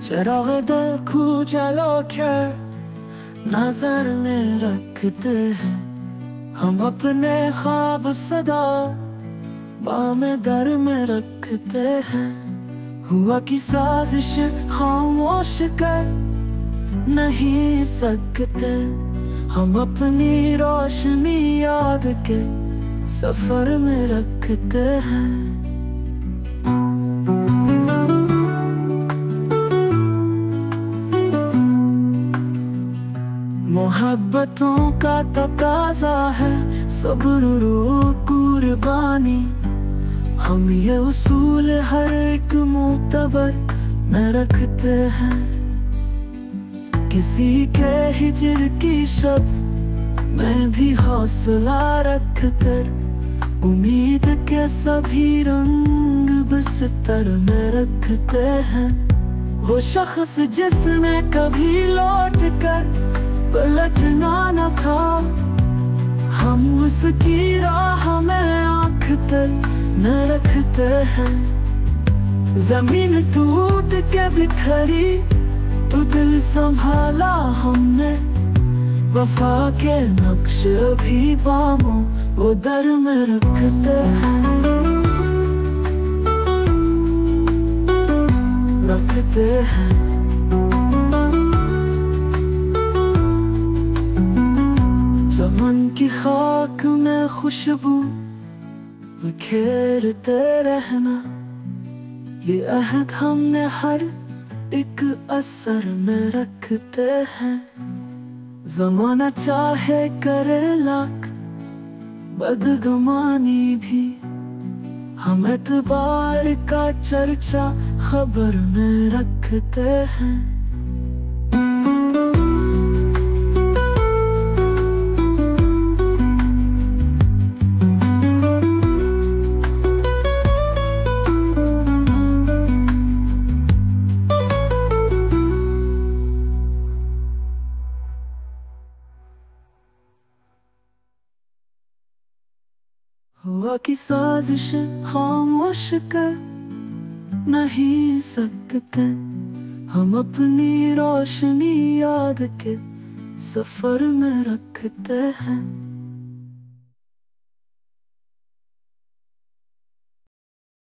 चिराग देखूं चलो क्या नजर में रखते हैं हम अपने ख्वाब सदा बामें दर में रखते हैं। हुआ की साजिश खामोश कर नहीं सकते हम अपनी रोशनी याद के सफर में रखते हैं। मोहब्बतों का तकाजा है सब्र कुर्बानी। हम ये उसूल हर एक मुतबर में रखते हैं। किसी के हिजर की शब में भी हौसला रख कर उम्मीद के सभी रंग बिस्तर में रखते हैं। वो शख्स जिसने कभी लौट कर पलटना न था हम उसकी राह में आँख तक न रखते हैं। जमीन टूट के बिखरी तो दिल संभाला हमने वफा के नक्श भी बामों वो दर में रखते हैं। रखते हैं चमन की खाक में खुशबू बिखेरते रहना ये अहद हमने हर एक असर में रखते हैं। ज़माना चाहे करे लाख बदगुमानी भी हम एतबार का चर्चा खबर में रखते हैं। हुआ की साजिश खामोश कर नहीं सकते हम अपनी रोशनी याद के सफर में रखते हैं।